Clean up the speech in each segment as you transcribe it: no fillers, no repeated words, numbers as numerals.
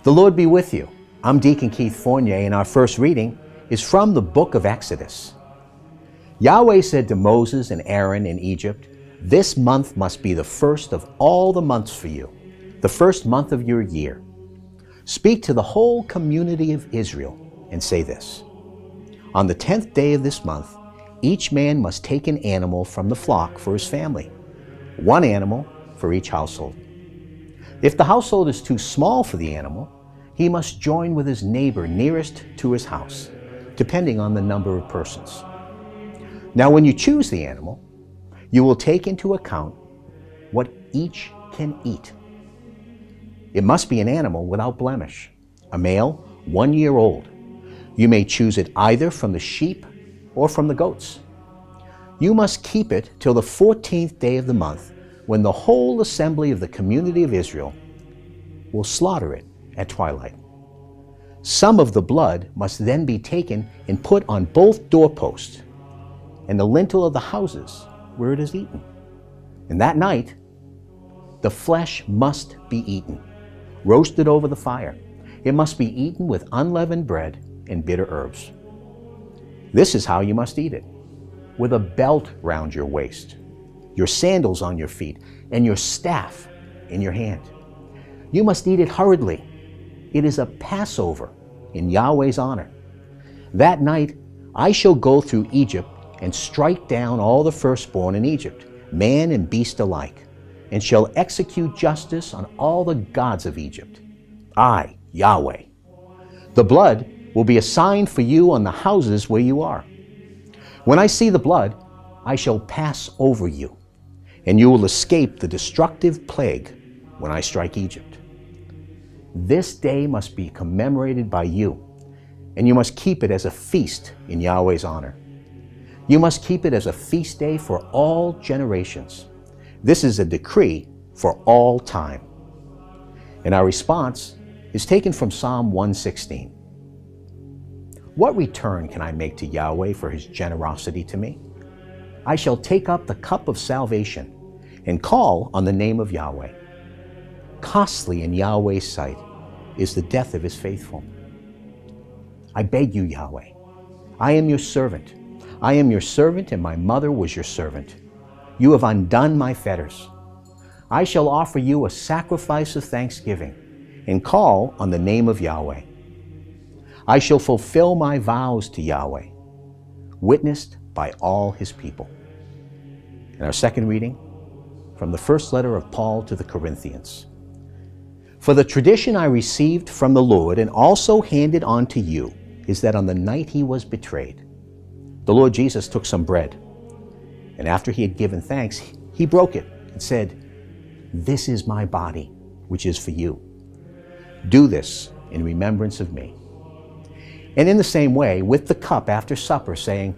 The Lord be with you. I'm Deacon Keith Fournier, and our first reading is from the book of Exodus. Yahweh said to Moses and Aaron in Egypt, "This month must be the first of all the months for you, the first month of your year. Speak to the whole community of Israel and say this: on the 10th day of this month, each man must take an animal from the flock for his family, one animal for each household. If the household is too small for the animal, he must join with his neighbor nearest to his house, depending on the number of persons. Now, when you choose the animal, you will take into account what each can eat. It must be an animal without blemish, a male 1 year old. You may choose it either from the sheep or from the goats. You must keep it till the 14th day of the month, when the whole assembly of the community of Israel will slaughter it at twilight. Some of the blood must then be taken and put on both doorposts and the lintel of the houses where it is eaten. And that night, the flesh must be eaten, roasted over the fire. It must be eaten with unleavened bread and bitter herbs. This is how you must eat it: with a belt round your waist, your sandals on your feet, and your staff in your hand. You must eat it hurriedly. It is a Passover in Yahweh's honor. That night I shall go through Egypt and strike down all the firstborn in Egypt, man and beast alike, and shall execute justice on all the gods of Egypt. I, Yahweh. The blood will be a sign for you on the houses where you are. When I see the blood, I shall pass over you, and you will escape the destructive plague when I strike Egypt. This day must be commemorated by you, and you must keep it as a feast in Yahweh's honor. You must keep it as a feast day for all generations. This is a decree for all time." And our response is taken from Psalm 116. What return can I make to Yahweh for his generosity to me? I shall take up the cup of salvation and call on the name of Yahweh. Costly in Yahweh's sight is the death of his faithful. I beg you, Yahweh, I am your servant. I am your servant, and my mother was your servant. You have undone my fetters. I shall offer you a sacrifice of thanksgiving and call on the name of Yahweh. I shall fulfill my vows to Yahweh, witnessed by all his people. And our second reading from the first letter of Paul to the Corinthians. For the tradition I received from the Lord and also handed on to you is that on the night he was betrayed, the Lord Jesus took some bread, and after he had given thanks, he broke it and said, "This is my body, which is for you. Do this in remembrance of me." And in the same way, with the cup after supper, saying,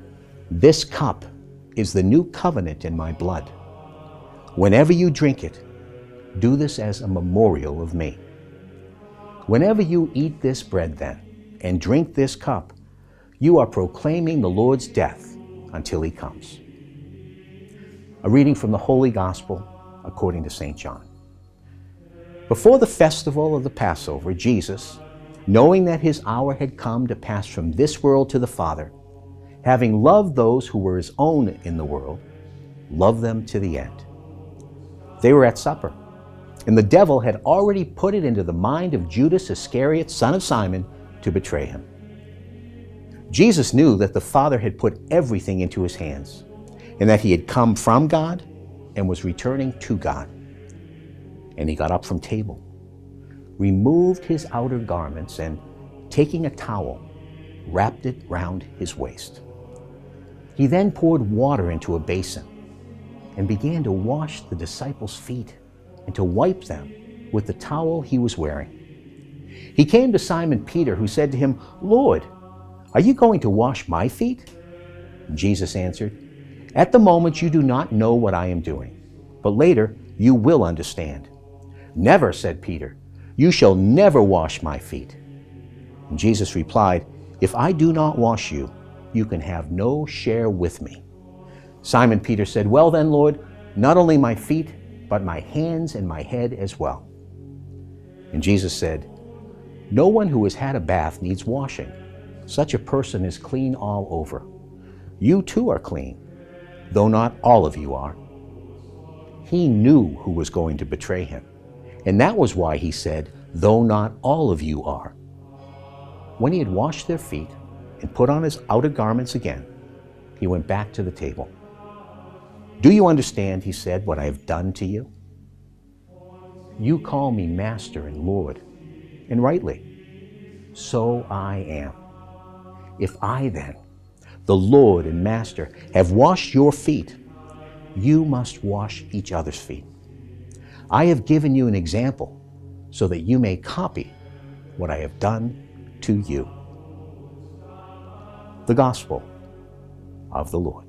"This cup is the new covenant in my blood. Whenever you drink it, do this as a memorial of me. Whenever you eat this bread then, and drink this cup, you are proclaiming the Lord's death until he comes." A reading from the Holy Gospel according to St. John. Before the festival of the Passover, Jesus, knowing that his hour had come to pass from this world to the Father, having loved those who were his own in the world, loved them to the end. They were at supper, and the devil had already put it into the mind of Judas Iscariot, son of Simon, to betray him. Jesus knew that the Father had put everything into his hands, and that he had come from God and was returning to God. And he got up from table, removed his outer garments, and taking a towel, wrapped it round his waist. He then poured water into a basin and began to wash the disciples' feet and to wipe them with the towel he was wearing. He came to Simon Peter, who said to him, "Lord, are you going to wash my feet?" Jesus answered, "At the moment you do not know what I am doing, but later you will understand." "Never," said Peter, "you shall never wash my feet." And Jesus replied, "If I do not wash you, you can have no share with me." Simon Peter said, "Well then, Lord, not only my feet, but my hands and my head as well." And Jesus said, No one who has had a bath needs washing. Such a person is clean all over. You too are clean, though not all of you are. He knew who was going to betray him, and that was why he said, though not all of you are. When he had washed their feet and put on his outer garments again, he went back to the table. Do you understand, he said, what I have done to you? You call me Master and Lord, and rightly. So I am. If I then, the Lord and Master, have washed your feet, you must wash each other's feet. I have given you an example so that you may copy what I have done to you. The Gospel of the Lord.